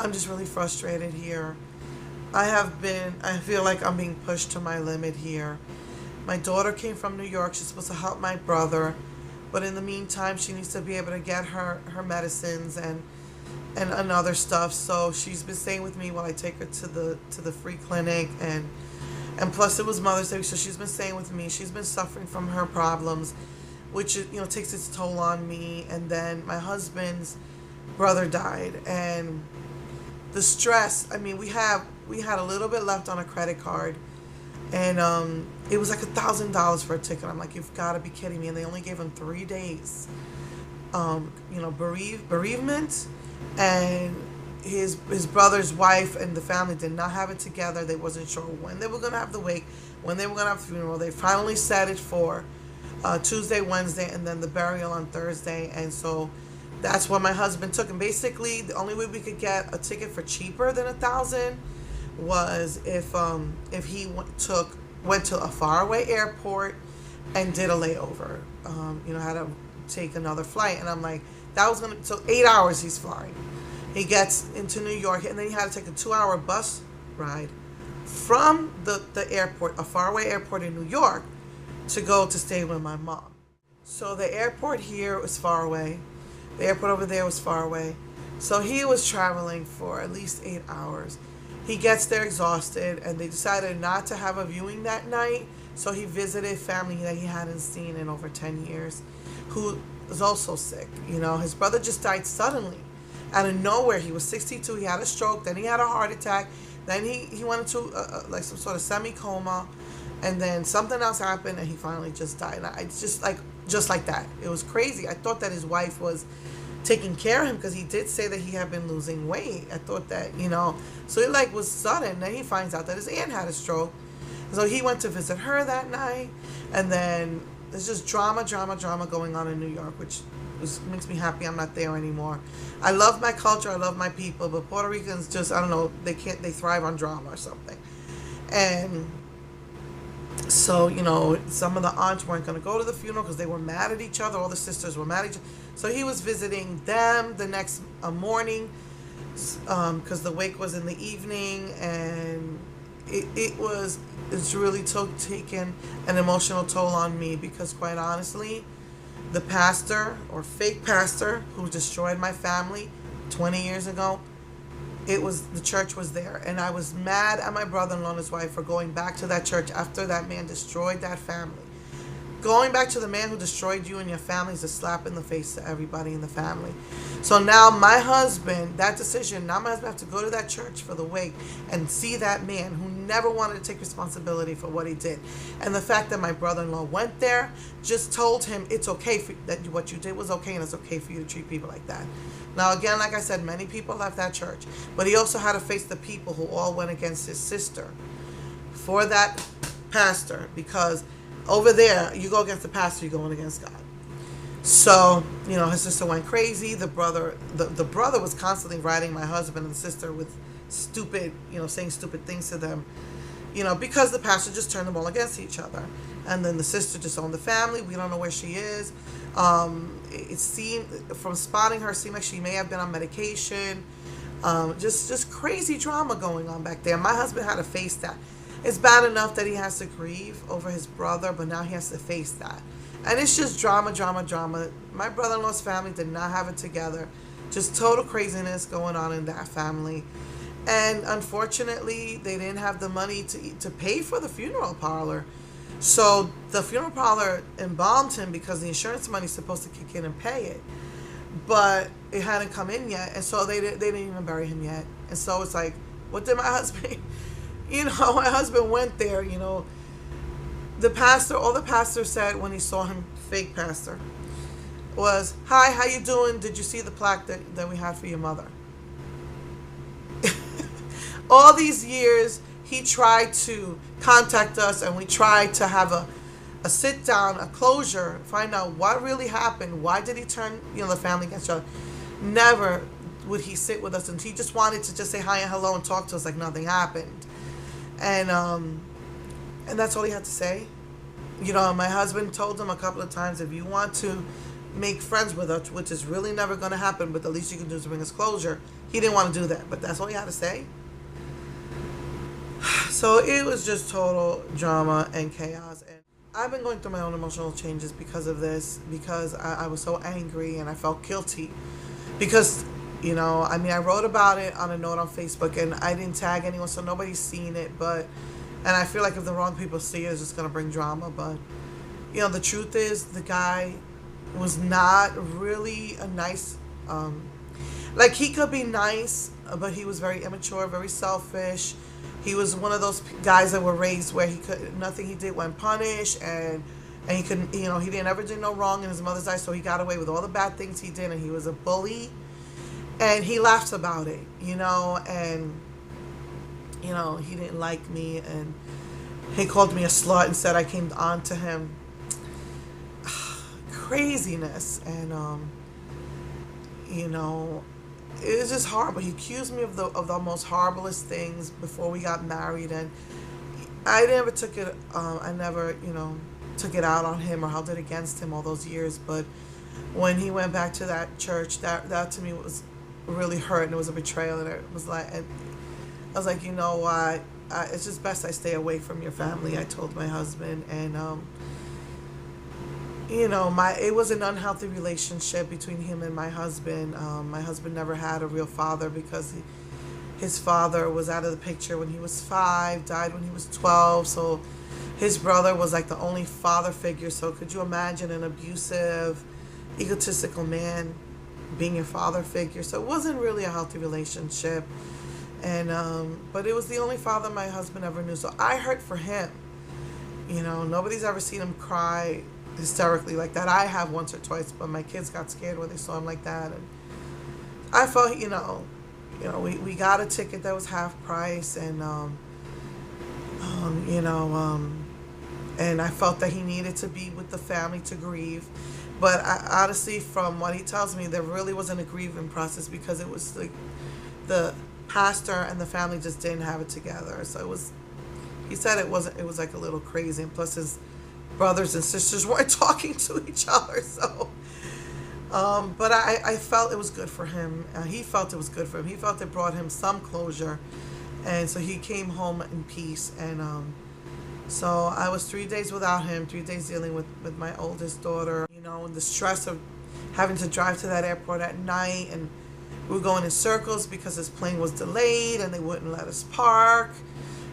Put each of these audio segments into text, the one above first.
I'm just really frustrated here. I feel like I'm being pushed to my limit here. My daughter came from New York. She's supposed to help my brother. But in the meantime, she needs to be able to get her medicines and other stuff. So she's been staying with me while I take her to the free clinic, and plus it was Mother's Day, so she's been staying with me. She's been suffering from her problems, which takes its toll on me. And then my husband's brother died, and the stress. I mean, we had a little bit left on a credit card, and it was like $1,000 for a ticket. I'm like, you've got to be kidding me! And they only gave him 3 days, bereavement, and his brother's wife and the family did not have it together. They wasn't sure when they were gonna have the wake, when they were gonna have the funeral. They finally set it for Tuesday, Wednesday, and then the burial on Thursday. And so that's what my husband took. And basically, the only way we could get a ticket for cheaper than 1,000 was if he went to a faraway airport and did a layover. Had to take another flight. And I'm like, so 8 hours he's flying. He gets into New York, and then he had to take a 2-hour bus ride from the airport, a faraway airport in New York, to go to stay with my mom. So the airport here was far away. The airport over there was far away. So he was traveling for at least 8 hours. He gets there exhausted, and they decided not to have a viewing that night. So he visited family that he hadn't seen in over 10 years, who was also sick. His brother just died suddenly. Out of nowhere. He was 62. He had a stroke. Then he had a heart attack. Then he went into like some sort of semi-coma. And then something else happened, and he finally just died. And it's just like that. It was crazy. I thought that his wife was taking care of him, because he did say that he had been losing weight. I thought that, so it was sudden. Then he finds out that his aunt had a stroke. So he went to visit her that night. And then there's just drama going on in New York, which makes me happy I'm not there anymore. I love my culture, I love my people, but Puerto Ricans just, I don't know, they thrive on drama or something. And so, some of the aunts weren't going to go to the funeral because they were mad at each other. All the sisters were mad at each other. So he was visiting them the next morning, because the wake was in the evening, and it's really taken an emotional toll on me, because quite honestly, the pastor or fake pastor who destroyed my family 20 years ago, the church was there, and I was mad at my brother-in-law and his wife for going back to that church after that man destroyed that family. Going back to the man who destroyed you and your family is a slap in the face to everybody in the family. So now my husband has to go to that church for the wake and see that man who never wanted to take responsibility for what he did. And the fact that my brother-in-law went there just told him it's okay that what you did was okay, and it's okay for you to treat people like that. Now again, like I said, many people left that church, but he also had to face the people who all went against his sister for that pastor, because over there, you go against the pastor, you're going against God. So, his sister went crazy. The brother was constantly writing my husband and sister with stupid, saying stupid things to them, because the pastor just turned them all against each other. And then the sister just owned the family. We don't know where she is. It seemed, from spotting her, it seemed like she may have been on medication. Just crazy drama going on back there. My husband had to face that. It's bad enough that he has to grieve over his brother, but now he has to face that. And it's just drama. My brother-in-law's family did not have it together. Just total craziness going on in that family. And unfortunately, they didn't have the money to pay for the funeral parlor. So the funeral parlor embalmed him because the insurance money is supposed to kick in and pay it. But it hadn't come in yet, and so they didn't even bury him yet. And so it's like, what did my husband... my husband went there, all the pastor said when he saw him, fake pastor, was, "Hi, how you doing? Did you see the plaque that we had for your mother?" All these years, he tried to contact us, and we tried to have a sit down, a closure, find out what really happened. Why did he turn, the family against each other? Never would he sit with us, and he just wanted to just say hi and hello and talk to us like nothing happened. And that's all he had to say. My husband told him a couple of times, if you want to make friends with us, which is really never going to happen, but the least you can do is bring us closure. He didn't want to do that, but that's all he had to say. So it was just total drama and chaos. And I've been going through my own emotional changes because of this, because I was so angry and I felt guilty. Because, I mean, I wrote about it on a note on Facebook and I didn't tag anyone, so nobody's seen it. And I feel like if the wrong people see it, it's just going to bring drama. But, the truth is, the guy was not really a nice, like, he could be nice, but he was very immature, very selfish. He was one of those guys that were raised where nothing he did went punished, and he couldn't, he didn't ever do no wrong in his mother's eyes, so he got away with all the bad things he did, and he was a bully, and he laughs about it, and, he didn't like me, and he called me a slut and said I came on to him. Craziness, and, it was just horrible. He accused me of the most horriblest things before we got married, and I never took it. I never, took it out on him or held it against him all those years. But when he went back to that church, that to me was really hurt, and it was a betrayal. And it was like, and I was like, you know what? It's just best I stay away from your family. I told my husband, and it was an unhealthy relationship between him and my husband. My husband never had a real father because his father was out of the picture when he was 5, died when he was 12. So his brother was like the only father figure. So could you imagine an abusive, egotistical man being your father figure? So it wasn't really a healthy relationship. And but it was the only father my husband ever knew. So I hurt for him. Nobody's ever seen him cry hysterically like that. I have once or twice, but my kids got scared when they saw him like that, and I felt, we got a ticket that was half price, and and I felt that he needed to be with the family to grieve, but honestly, from what he tells me, there really wasn't a grieving process because it was like the pastor and the family just didn't have it together. So he said it was like a little crazy, and plus his brothers and sisters weren't talking to each other, so but I felt it was good for him. He felt it was good for him. He felt it brought him some closure, and so he came home in peace. And so I was 3 days without him, 3 days dealing with my oldest daughter, and the stress of having to drive to that airport at night, and we were going in circles because his plane was delayed and they wouldn't let us park.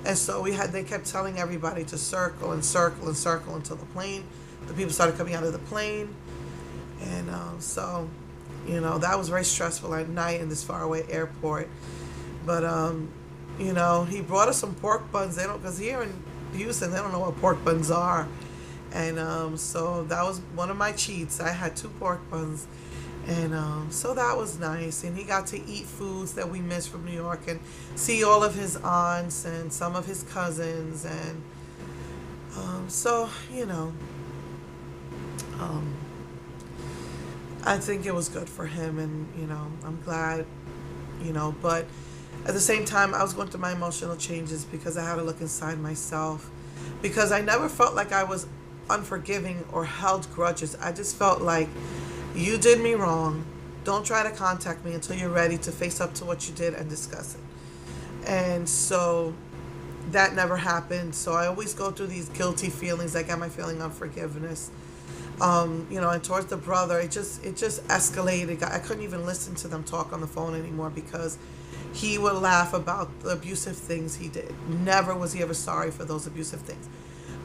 And so they kept telling everybody to circle and circle and circle until the people started coming out of the plane. And so, that was very stressful at night in this faraway airport. But, he brought us some pork buns. Because here in Houston, they don't know what pork buns are. And so that was one of my cheats. I had 2 pork buns. And so that was nice, and he got to eat foods that we missed from New York and see all of his aunts and some of his cousins, and so I think it was good for him, and I'm glad, but at the same time I was going through my emotional changes because I had to look inside myself, because I never felt like I was unforgiving or held grudges. I just felt like, you did me wrong. Don't try to contact me until you're ready to face up to what you did and discuss it. And so that never happened. So I always go through these guilty feelings. Like, am I feeling unforgiveness? And towards the brother, it just escalated. I couldn't even listen to them talk on the phone anymore because he would laugh about the abusive things he did. Never was he ever sorry for those abusive things.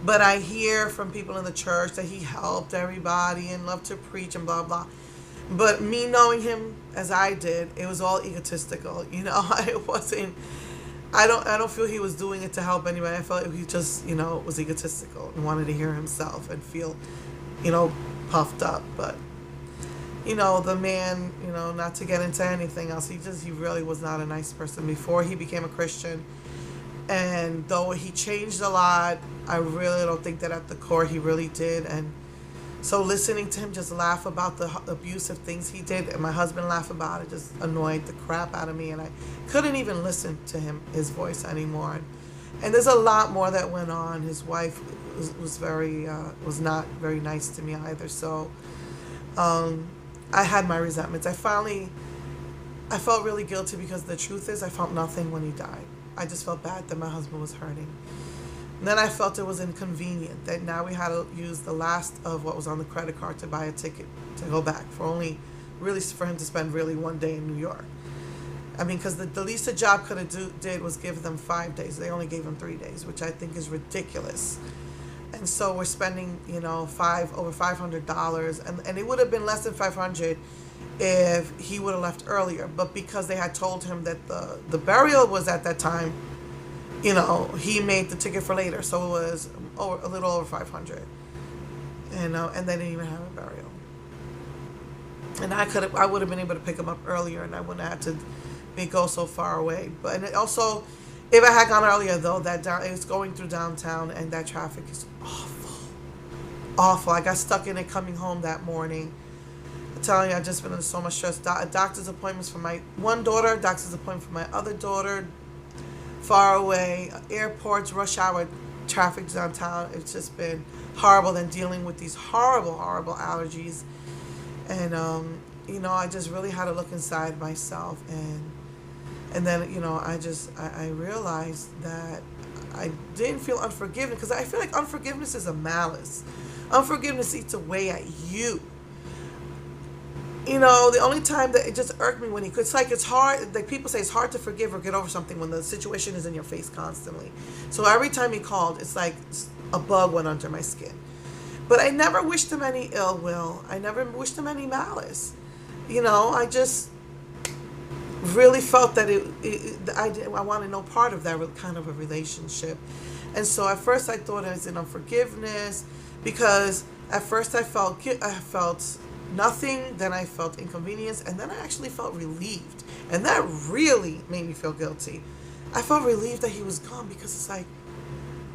But I hear from people in the church that he helped everybody and loved to preach and blah, blah. But me knowing him as I did, it was all egotistical. It wasn't, I don't feel he was doing it to help anybody. I felt he just, was egotistical and wanted to hear himself and feel, puffed up. But, the man, not to get into anything else, he really was not a nice person before he became a Christian. And though he changed a lot, I really don't think that at the core he really did. And so listening to him just laugh about the abusive things he did, and my husband laugh about it, just annoyed the crap out of me. And I couldn't even listen to his voice anymore. And there's a lot more that went on. His wife was not very nice to me either. So I had my resentments. I felt really guilty because the truth is I felt nothing when he died. I just felt bad that my husband was hurting. And then I felt it was inconvenient that now we had to use the last of what was on the credit card to buy a ticket to go back for only really for him to spend really one day in New York. I mean, because the least a job could have did was give them 5 days. They only gave him 3 days, which I think is ridiculous. And so we're spending, over $500, and it would have been less than $500 if he would have left earlier. But because they had told him that the burial was at that time, he made the ticket for later, so it was a little over $500, and they didn't even have a burial. And I would have been able to pick him up earlier, and I wouldn't have had to go so far away. But and it also, if I had gone earlier though, it was going through downtown, and that traffic is awful. I got stuck in it coming home that morning. I'm telling you, I've just been under so much stress. Doctor's appointments for my one daughter, doctor's appointment for my other daughter, far away, airports, rush hour traffic downtown. It's just been horrible. Then dealing with these horrible allergies, and I just really had to look inside myself, and then I realized that I didn't feel unforgiveness, because I feel like unforgiveness is a malice. Unforgiveness eats away at you. The only time that it just irked me when it's hard, like people say, it's hard to forgive or get over something when the situation is in your face constantly. So every time he called, it's like a bug went under my skin. But I never wished him any ill will. I never wished him any malice. I just really felt that I wanted no part of that kind of a relationship. And so at first I thought it was in unforgiveness, because at first I felt nothing, then I felt inconvenience, and then I actually felt relieved. And that really made me feel guilty. I felt relieved that he was gone, because it's like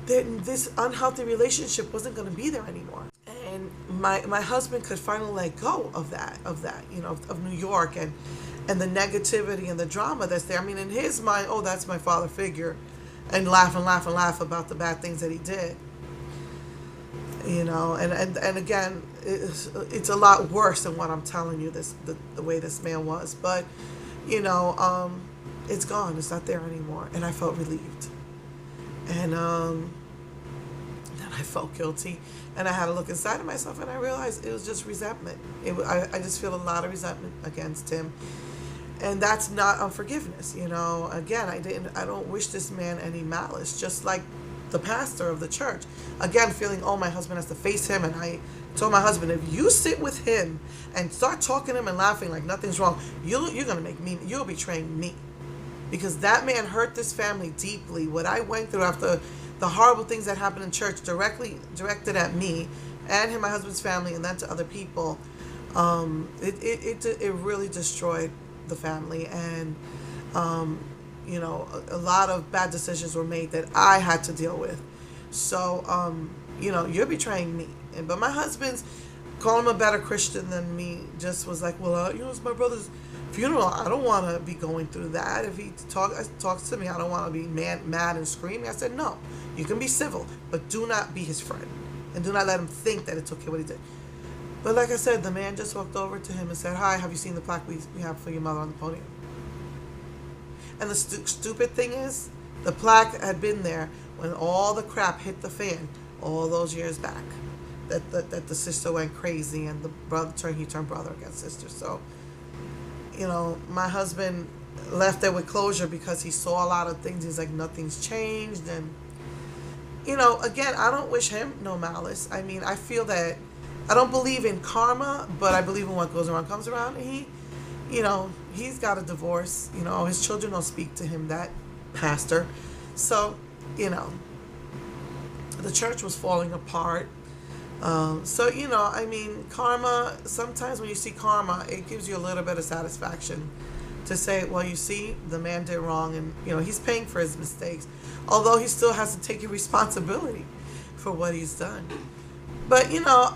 this unhealthy relationship wasn't going to be there anymore. And my husband could finally let go of that, of New York and the negativity and the drama that's there. I mean, in his mind, oh, that's my father figure, and laugh about the bad things that he did. And again, it's a lot worse than what I'm telling you, the way this man was. But, it's gone. It's not there anymore. And I felt relieved. And then I felt guilty. And I had to look inside of myself, and I realized it was just resentment. I just feel a lot of resentment against him. And that's not unforgiveness. Again, I don't wish this man any malice, just like the pastor of the church. Again, feeling, my husband has to face him. And I told my husband, if you sit with him and start talking to him and laughing like nothing's wrong, you're going to you're betraying me. Because that man hurt this family deeply. What I went through after the horrible things that happened in church, directed at me and my husband's family, and then to other people, it really destroyed the family. And a lot of bad decisions were made that I had to deal with. So you're betraying me. But my husband's calling him a better Christian than me just was like, well, it's my brother's funeral. I don't want to be going through that. If he talks to me, I don't want to be mad and screaming. I said, no, you can be civil, but do not be his friend, and do not let him think that it's okay what he did. But like I said, the man just walked over to him and said, hi, have you seen the plaque we have for your mother on the podium? And the stupid thing is, the plaque had been there when all the crap hit the fan all those years back. That the sister went crazy, and the brother turned brother against sister. So, my husband left there with closure, because he saw a lot of things. He's like, nothing's changed. And, again, I don't wish him no malice. I mean, I feel that I don't believe in karma, but I believe in what goes around comes around. And he's got a divorce. His children don't speak to him, that pastor. So, the church was falling apart. Karma, sometimes when you see karma, it gives you a little bit of satisfaction to say, well, you see, the man did wrong, and, he's paying for his mistakes, although he still has to take responsibility for what he's done. But,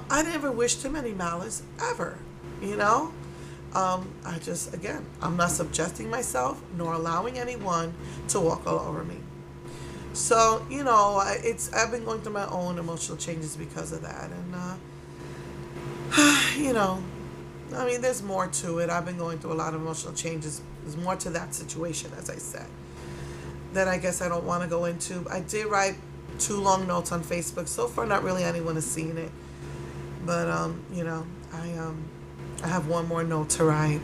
I never wished him any malice, ever, I'm not subjecting myself nor allowing anyone to walk all over me. So, I've been going through my own emotional changes because of that. And, I mean, there's more to it. I've been going through a lot of emotional changes. There's more to that situation, as I said, that I guess I don't want to go into. I did write 2 long notes on Facebook. So far, not really anyone has seen it, but I have one more note to write,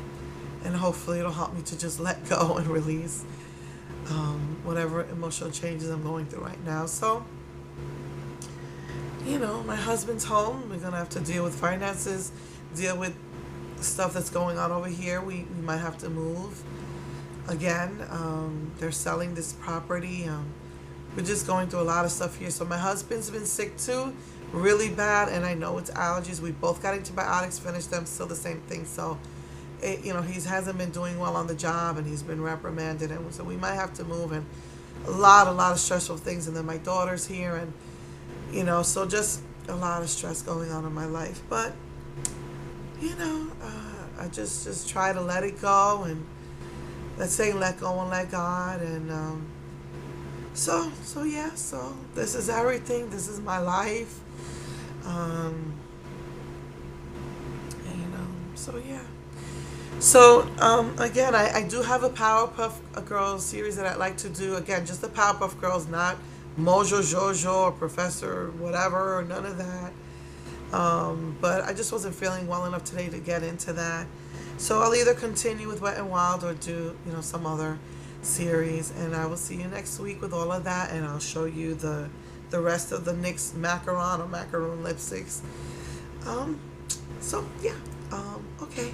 and hopefully it'll help me to just let go and release whatever emotional changes I'm going through right now. So, my husband's home. We're gonna have to deal with finances, deal with stuff that's going on over here. We might have to move again. They're selling this property. We're just going through a lot of stuff here. So my husband's been sick too, really bad, and I know it's allergies. We both got antibiotics, finished them, still the same thing. So, he hasn't been doing well on the job, and he's been reprimanded, and so we might have to move, and a lot of stressful things. And then my daughter's here, and so just a lot of stress going on in my life. But I just try to let it go, and let's say let go and let God, and so this is everything. This is my life, and, so yeah. So again, I do have a Powerpuff Girls series that I'd like to do. Again, just the Powerpuff Girls, not Mojo Jojo or Professor whatever, or none of that. But I just wasn't feeling well enough today to get into that. So I'll either continue with Wet and Wild or do, some other series. And I will see you next week with all of that. And I'll show you the rest of the NYX macaron or macaroon lipsticks. So, yeah. Okay.